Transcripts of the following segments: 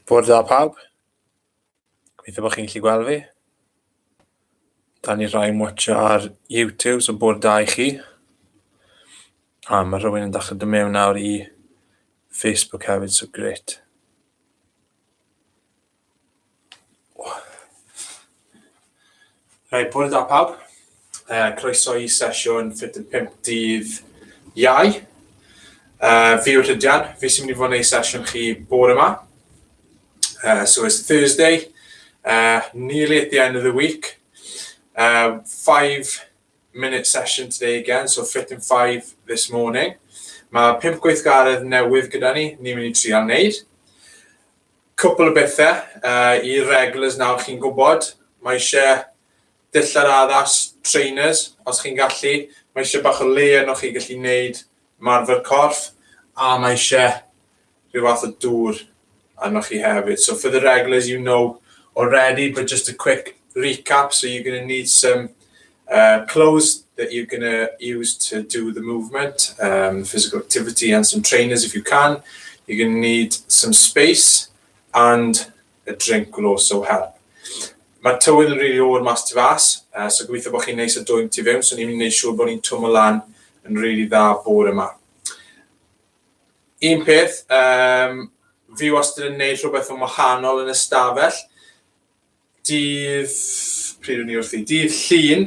Bore da pawb. Gobeithio bod chi'n gallu gweld fi. Da ni rhai'n watcho ar YouTube, so bore da i chi. Mae rhywun yn dechrau dod mewn nawr i Facebook hefyd, so great. Right, bore da pawb. Croeso i sesiwn Ffit Yn 5 dydd Iau. Fi yw'r Rhydian. Fi sy'n mynd i fod yn ei sesiwn chi bore yma. So it's Thursday, nearly at the end of the week. 5-minute session today again, so Ffit Yn 5 this morning. Mae 5 gweithgaredd newydd gyda ni mynd i trial wneud. Cwpl o bethau i'r regulars nawr chi'n gwybod. Mae eisiau dillad addas trainers, os chi'n gallu. Mae eisiau bach o le yno chi gallu wneud marfer corff. A mae eisiau rhyw fath o dŵr arno chi hefyd. So for the regulars, you know already, but just a quick recap. So you're going to need some clothes that you're going to use to do the movement, physical activity, and some trainers if you can. You're going to need some space, and a drink will also help. Mae tywydd yn rili o'r mas tu fas, so gobeithio bod chi'n neis o dwy'n tu fewn, so ni'n mynd i wneud siŵr bod ni'n twmo lan yn rili dda bore yma. Un peth, fi wastad yn wneud rhywbeth yn wahanol yn ystafell. Dydd Llun,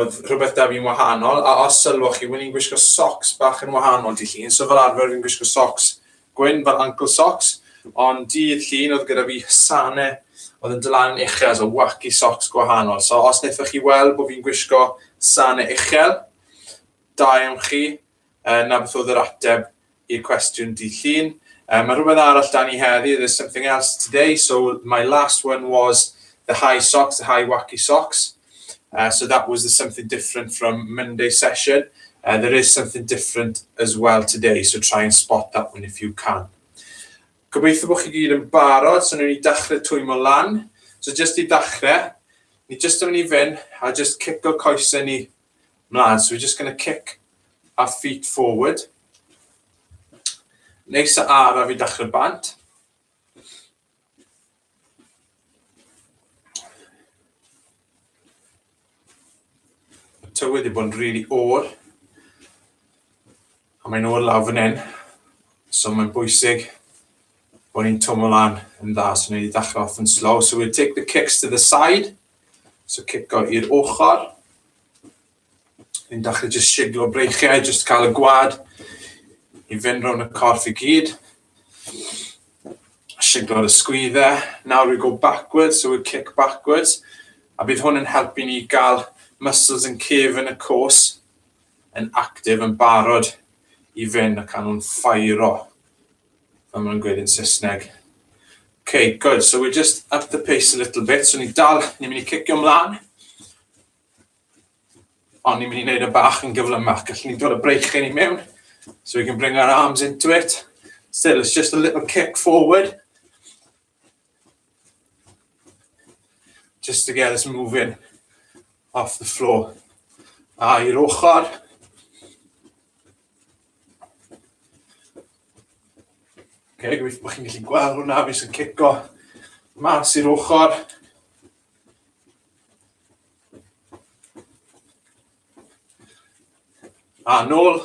oedd rhywbeth da fi'n wahanol, a os sylwch chi, wy'n i'n gwisgo socks bach yn wahanol dydd Llun, so fel arfer fi'n gwisgo socks gwyn fel ankle socks, ond dydd Llun oedd gyda fi sanau oedd yn dylan yn uchel, so wacky socks gwahanol. So os wnaethoch chi weld bod fi'n gwisgo sanau uchel, da iawn chi, na beth oedd yr ateb i'r cwestiwn dydd Llun. Mae rhywbeth arall da ni heddi, there's something else today. So my last one was the high socks, the high wacky socks. So that was something different from Monday's session. There is something different as well today, so try and spot that one if you can. Gobeithio bod chi gyd yn barod, so ni'n dechrau twymo lan. So just i dechrau, ni just yn mynd i fynd, a just kick o coesau ni mlaen. So we're just going to kick our feet forward. Neis a araf i dechrau bant. Y tywydd wedi bod yn rili o'r. A mae'n o'r lawr fan hyn. So mae'n bwysig bod ni'n twmo lan yn dda. So ni'n dechrau off yn slow. So we'll take the kicks to the side. So kick o i'r ochr. Ni'n dechrau just siglo breichiau, just cael y gwad i fynd rownd y corff i gyd. Siglo y sgwyddau. Now we go backwards, so we kick backwards. A bydd hwn yn helpu ni gael muscles yn cefn y cwrs yn active, yn barod i fynd a cael nhw'n ffairo. Fel ma'n gweud yn Saesneg. Okay, good. So we're just up the pace a little bit. So ni'n mynd i cicio ymlaen. Ond ni'n mynd i wneud y bach yn gyflymach. Gallwn ni dod y breichau ni mewn. So we can bring our arms into it. Still, it's just a little kick forward. Just to get us moving off the floor. A i'r ochr. Okay, gobeithio bod chi'n gallu gweld hwnna, fi sy'n cico mas i'r ochr. A nôl.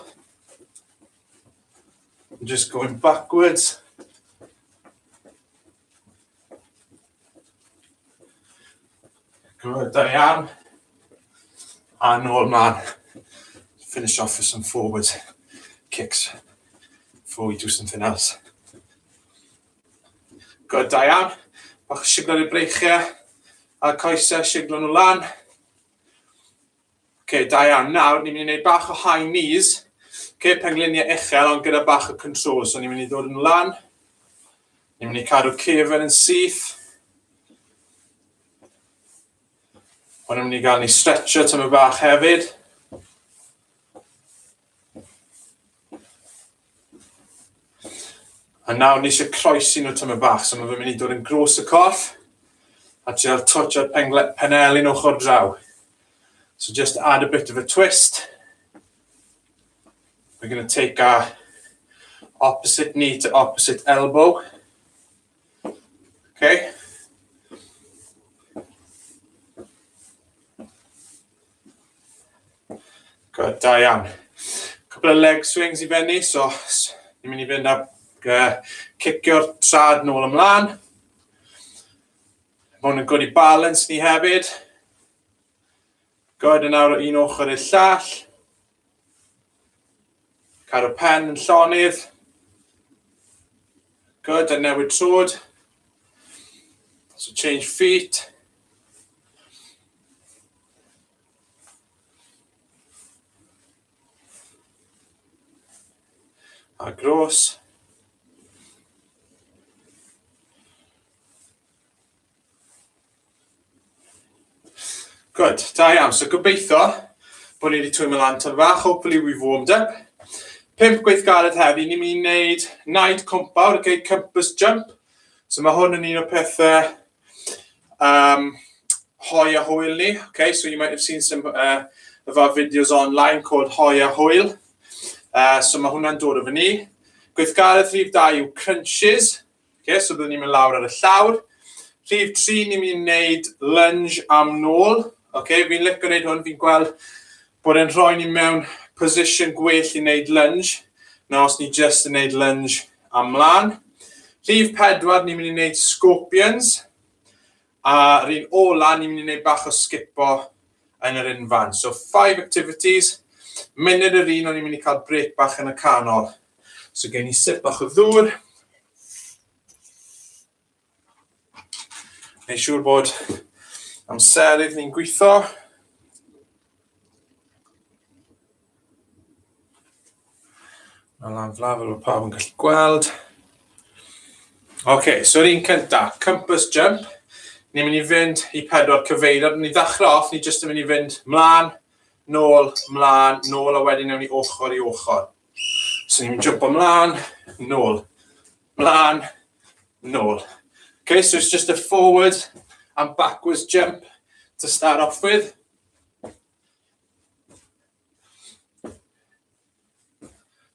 Just going backwards. Good, da iawn. A nôl man. Finish off with some forward kicks before we do something else. Good, da iawn. Bach siglo i'r breichiau. A coesau, siglo nhw lan. Okay, da iawn. Nawr, ni'n mynd i wneud bach o high knees. Okay, pengliniau uchel, ond gyda bach o control. So ni'n mynd i ddod yn lan. Ni'n mynd i cadw cefn yn syth. Ond ni'n mynd i gael ni stretcho tyma bach hefyd. A nawr ni eisiau croesi nhw tyma bach, so mae fe'n mynd i dod yn gros y corff. A trial touch o'r penelin ochr draw. So just add a bit of a twist. We're going to take our opposite knee to opposite elbow. Okay. Good, da iawn. Couple of leg swings I fyny, so ni'n mynd I fynd a cicio'r trad nôl ymlaen. Mae hwn yn good I balance ni hefyd. Good, yn awr un ochr i'r llall. Cadw pen yn llonydd. Good, a newid trwd. So change feet. A gross. Good, da iawn. So gobeithio bod ni wedi twymo lan tan fach. Hopefully we've warmed up. 5 gweithgaredd heddi, ni'n mynd I wneud naid compawd, okay, compass jump. So mae hwn yn un o pethau hoi a hwyl ni. Okay, so you might have seen some of our videos online called hoi a hwyl. So mae hwnna'n dod o fyny. Gweithgaredd rhif 2 yw crunches. Okay, so byddwn ni'n mynd lawr ar y llawr. Rhif 3 ni'n mynd I wneud lunge am nôl. Okay, fi'n licio wneud hwn, fi'n gweld bod e'n rhoi ni mewn position gwell I wneud lunge. Na os ni just yn wneud lunge am mlaen. Rhif 4 ni'n mynd I wneud scorpions. A rhywun ola ni'n mynd I wneud bach o skipo yn yr unfan. So 5 activities. Munud yr un o'n ni'n mynd I cael break bach yn y canol. So gen I sip bach o ddŵr. Neu siŵr bod amserydd ni'n gweithio. A lan flafel o pawb yn gallu gweld. OK, so yr un cynta, compass jump. Ni'n mynd I fynd I 4 cyfeiriad. Ni'n ddechrau off, ni jyst yn mynd I fynd mlaen, nôl, a wedyn newn ni ochr I ochr. So ni'n mynd jump mlaen, nôl, mlaen, nôl. OK, so it's just a forward and backwards jump to start off with.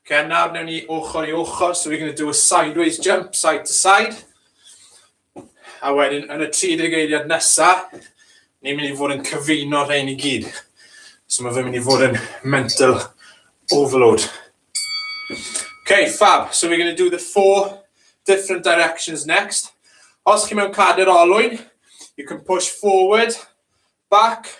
Okay, now newn ni ochr I ochr, so we're going to do a sideways jump, side to side. A wedyn, yn y 30 eiliad nesa, ni'n mynd I fod yn cyfuno rhain I gyd. So mae fe'n mynd I fod yn mental overload. Okay, fab. So we're going to do the 4 different directions next. Os chi mewn cader olwyn, you can push forward, back,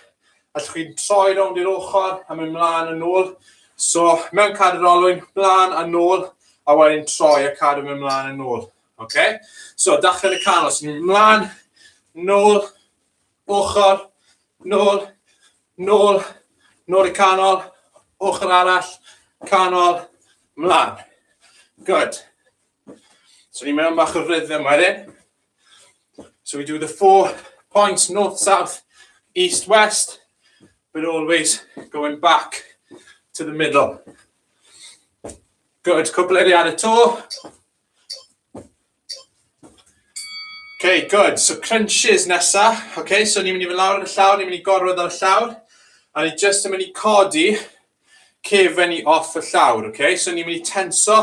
allwch chi'n troi rownd i'r ochr a mynd mlaen a nôl. So mewn cader olwyn, mlaen a nôl, a wedyn troi a cadw mynd mlaen a nôl. Okay? So dachrau yn y canol, so ni'n mlaen, nôl, ochr, nôl, nôl, nôl I canol, ochr arall, canol, mlaen. Good. So ni'n mewn bach o rhythm wedyn. So we do the 4 points, north, south, east, west, but always going back to the middle. Good, couple eiliadau to. Okay, good. So crunches nesa. Okay, so ni'n mynd I fynd lawr ar y llawr, ni'n mynd I gorwedd ar y llawr. A ni just yn mynd I codi cefn ni off y llawr. Okay, so ni'n mynd I tenso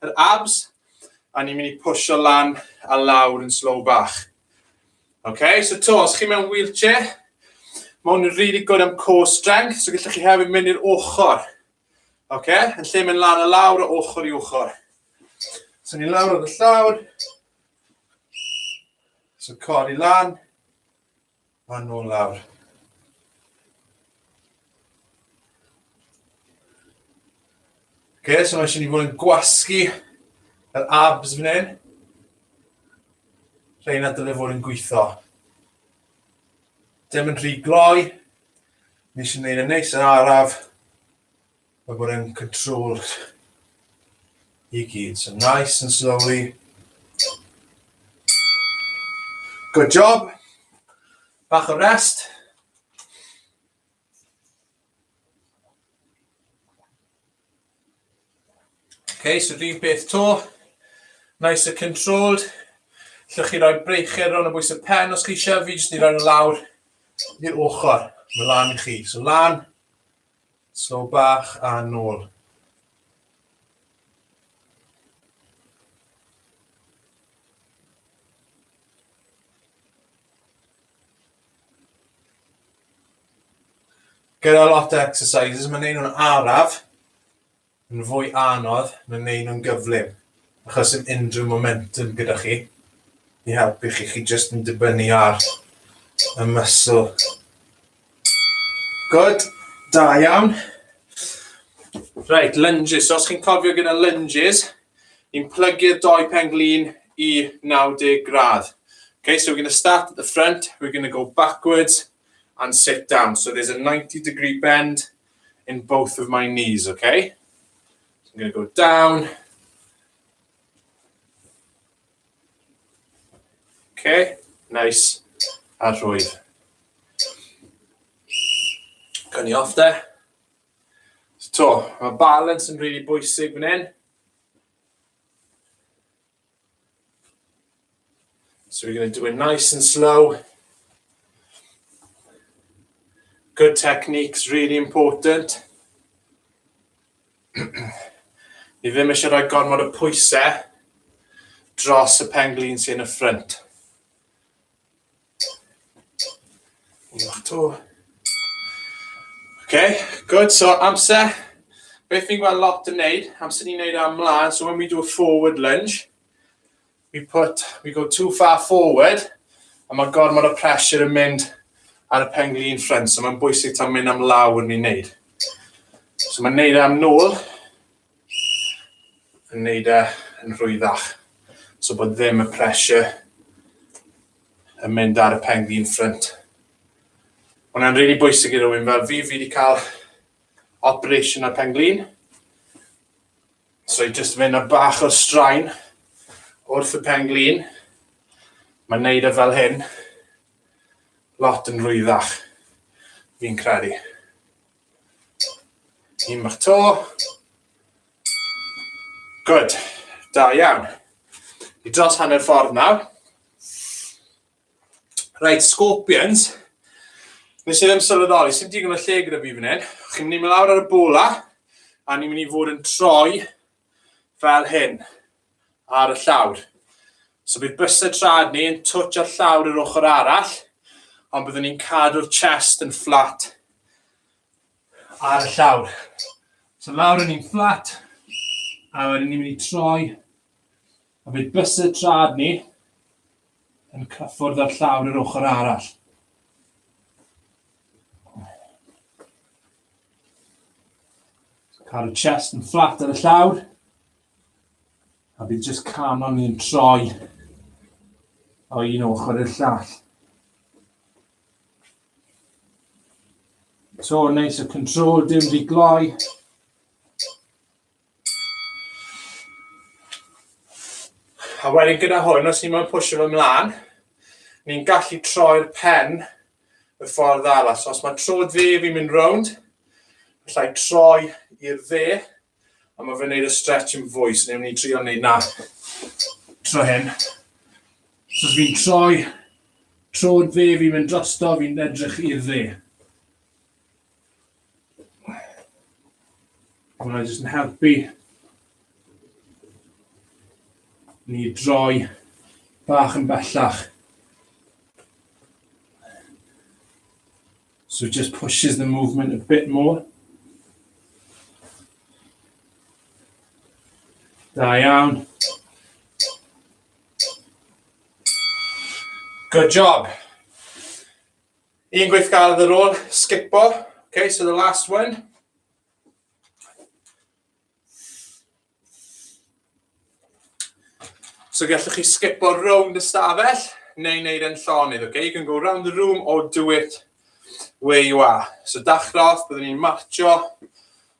yr abs. A ni'n mynd I pwsio lan a lawr yn slow bach. Okay, so to, os chi mewn wheelchair, mae hwn yn really good am core strength, so gallwch chi hefyd mynd i'r ochr. Okay, yn lle mynd lan a lawr o ochr I ochr. So ni lawr ar y llawr. So codi lan, a nôl lawr. Okay, so mae eisiau ni fod yn gwasgu yr abs fan hyn. Rhain a dylai fod yn gweithio. Dim yn rhy gloi. Ni eisiau gwneud yn neis yn araf. Mae bod yn control I gyd. So nice and slowly. Good job. Bach o rest. Okay, so rhywun beth to. Nice and controlled. Llwch chi roi breichiau rhwng y bwys y pen os chi eisiau, fi jyst ni roi nhw lawr i'r ochr. Mae lan I chi. So lan, slow bach a nôl. gyda lot o exercises, mae'n neud nhw'n araf yn fwy anodd na'n neud nhw'n gyflym. Achos ym unrhyw momentum gyda chi i helpu chi jyst yn dibynnu ar y muscle. Good, da iawn. Right, lunges. So os chi'n cofio gyda lunges, ni'n plygu'r dou pen-glin i 90 gradd. Okay, so we're going to start at the front, we're going to go backwards and sit down. So there's a 90-degree bend in both of my knees, okay? So I'm going to go down. Okay, nice. A rwydd. Gun ni off there. So, mae balance yn really bwysig fan hyn. So we're going to do it nice and slow. Good technique's really important. Ni ddim eisiau rhoi gormod o pwysau dros y pen-glin sy'n y ffrynt. Okay, good. So amser, beth fi'n gweld lot yn neud, amser ni'n neud am mlaen. So when we do a forward lunge, we go too far forward, a mae gormod o pressure yn mynd ar y pen-glin ffrynt. So mae'n bwysig ta'n mynd am lawr ni'n neud. So mae'n neud am nôl, yn neud yn rhwyddach. So bod ddim y pressure yn mynd ar y pen-glin ffrynt. Hwna'n really bwysig i rywun fel fi wedi cael operation ar pen-glin. So I just mynd a bach o straen wrth y pen-glin. Mae'n neud e fel hyn. Lot yn rwyddach. Fi'n credu. Un bach to. Good. Da iawn. I dros hanner ffordd nawr. Right, scorpions. Nes i ddim sylweddoli, sy'n digon o lle gyda fi fan hyn. Chi'n mynd i lawr ar y bola, a ni'n mynd i fod yn troi fel hyn, ar y llawr. So bydd bysau trad ni yn twtch ar llawr yr ochr arall, ond byddwn ni'n cadw'r chest yn flat ar y llawr. So lawr ni'n flat, a wedyn ni'n mynd i troi, a bydd bysau trad ni yn cyffwrdd ar llawr yr ochr arall. Cael y chest yn flat ar y llawr, a bydd just canon ni'n troi o un ochr i'r llall. So neis o control, dim di gloi. A wedyn gyda hwn, os ni'n pwysio fo mlaen, ni'n gallu troi'r pen y ffordd arall. So os mae trod fe fi'n mynd rownd, allai troi i'r dde, a mae fe'n neud y stretch yn fwy, so ni'n mynd i trio neud na tro hyn. So os fi'n troi, trod fe fi'n mynd drosto, fi'n edrych i'r dde. Hwna jyst yn helpu ni droi bach yn bellach. So it just pushes the movement a bit more. Da iawn. Good job. Un gweithgaredd ar ôl, skipo. Okay, so the last one. So gallwch chi skipo round y stafell, neu wneud yn llonydd, okay? You can go round the room or do it where you are. So dachrodd, byddwn ni'n marcho,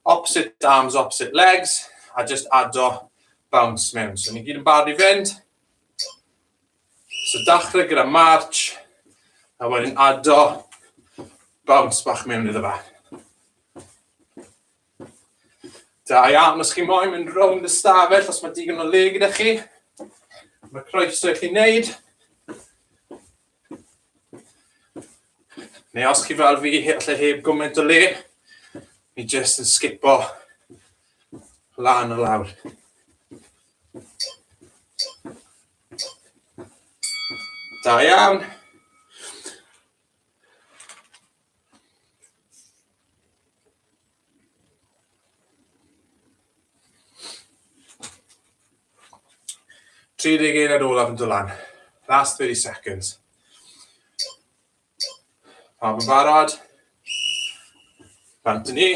opposite arms, opposite legs, a just addo bounce mewn. So ni gyd yn barod i fynd. So dachrau gyda march, a wedyn addo bounce bach mewn iddo fe. Da iawn, os chi moyn mynd round y stafell, os mae digon o le gyda chi, mae croeso i chi wneud. Neu os chi fel fi, allai heb gymaint o le, ni jyst yn skipo lan o lawr. Da iawn. 30 eiliad olaf yn dod lan. Last 30 seconds. Pawb yn barod. Bant ni.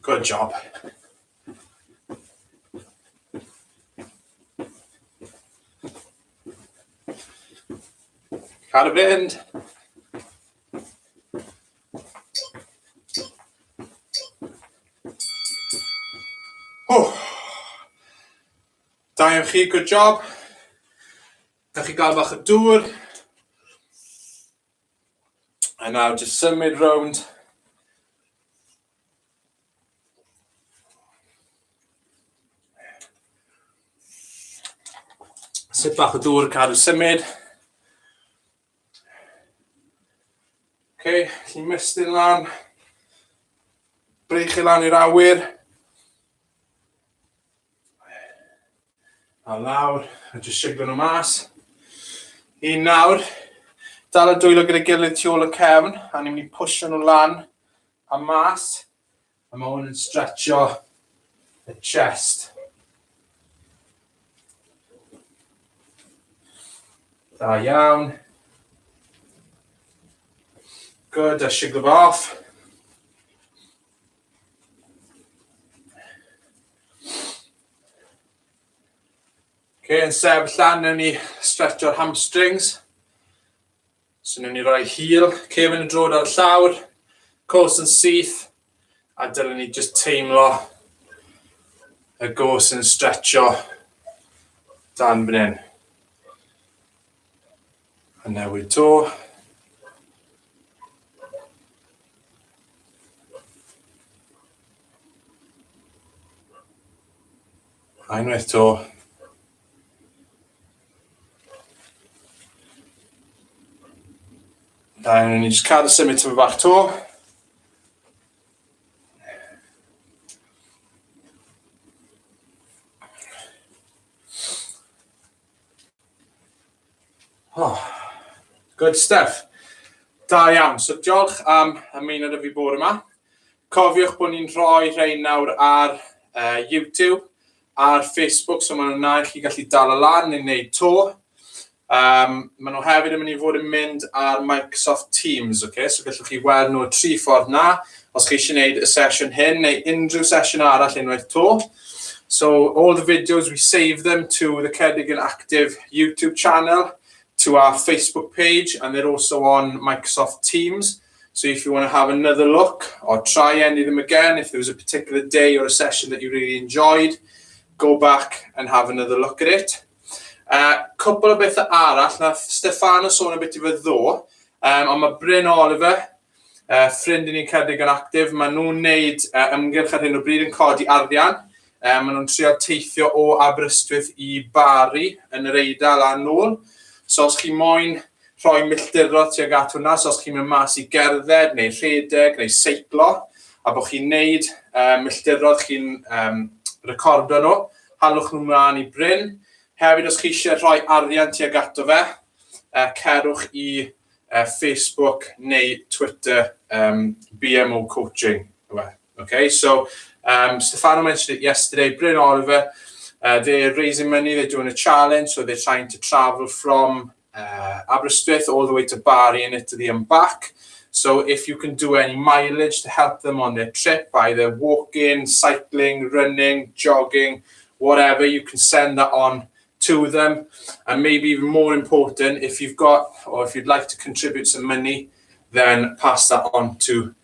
Good job. Cadw fynd. Da iawn chi, good job. Da chi gael bach o dŵr. And now just symud round. Sip bach o dŵr, cadw symud. Okay, chi'n mystyn lan. Breich i lan i'r awyr. A lawr, a just siglo nhw mas. Un nawr. Dal y dwylo gyda gilydd tu ôl y cefn, a ni'n mynd i pwysio nhw lan a mas. A mae hwn yn stretcho y chest. Da iawn. Good, a siglo fo off. Okay, yn sefyll lan, newn ni stretcho'r hamstrings. So newn ni roi heel, cefn yn drod ar y llawr, cos yn syth, a dylen ni just teimlo y gos yn stretcho dan fan hyn. A newid to. A unwaith to. Da, newn ni just cadw symud tyfu bach to. Oh, good stuff. Da iawn. So diolch am ymuno â fi bore yma. Cofiwch bod ni'n rhoi rhain nawr ar YouTube, ar Facebook, so maen nhw'n na i chi gallu dal y lan neu wneud to. Maen nhw hefyd yn mynd i fod yn mynd ar Microsoft Teams, okay? So gallwch chi weld nhw 3 ffordd na, os chi eisiau gwneud y sesiwn hyn neu unrhyw sesiwn arall unwaith to. So all the videos, we save them to the Ffit Yn Active YouTube channel, to our Facebook page, and they're also on Microsoft Teams. So if you want to have another look or try any of them again, if there was a particular day or a session that you really enjoyed, go back and have another look at it. Cwbl o bethau arall, nath Steffano sôn a bit i fy ddo, ond mae Bryn Oliver, ffrind i ni'n Ffit Yn Active, maen nhw'n neud ymgyrch ar hyn o bryd yn codi arian. Maen nhw'n trio teithio o Aberystwyth i Bari yn yr Eidal a nôl. So os chi moyn rhoi milltirodd tuag at hwnna, so os chi'n mynd mas i gerdded, neu rhedeg, neu seiclo, a bod chi'n neud milltirodd, chi'n recordo nhw, halwch nhw mlaen i Bryn. Hefyd, os chi eisiau rhoi arian tuag ato fe, cerwch i Facebook neu Twitter BMO Coaching. Okay, so Steffano mentioned it yesterday. Bryn Oliver, they're raising money, they're doing a challenge, so they're trying to travel from Aberystwyth all the way to Bari and Italy and back. So if you can do any mileage to help them on their trip, either walking, cycling, running, jogging, whatever, you can send that on to them. And maybe even more important, if you've got, or if you'd like to contribute some money, then pass that on to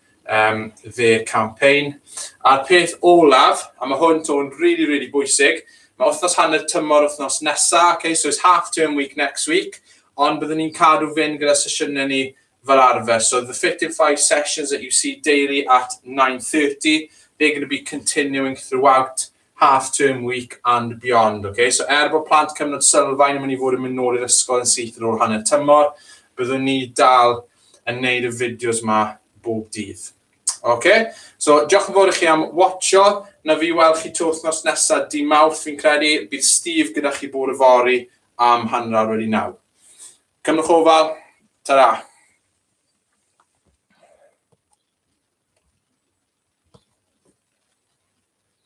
their campaign. A'r peth olaf, a mae hwn to'n really, really bwysig, mae wythnos hanner tymor wythnos nesa, okay, so it's half-term week next week, ond byddwn ni'n cadw fynd gyda sesiynau ni fel arfer. So the Ffit Yn 5 sessions that you see daily at 9:30, they're going to be continuing throughout half-term week and beyond, okay? So bod plant cyfnod sylfaen yn mynd i fod yn mynd nôl i'r ysgol yn syth ar ôl hanner tymor, byddwn ni dal yn neud y fideos ma bob dydd. Okay? So diolch yn fawr i chi am watcho. Na fi weld chi to wythnos nesaf di Mawrth, fi'n credu. Bydd Steve gyda chi bore fory am hanner ar wedi 9. Cymrwch ofal. Ta-ra.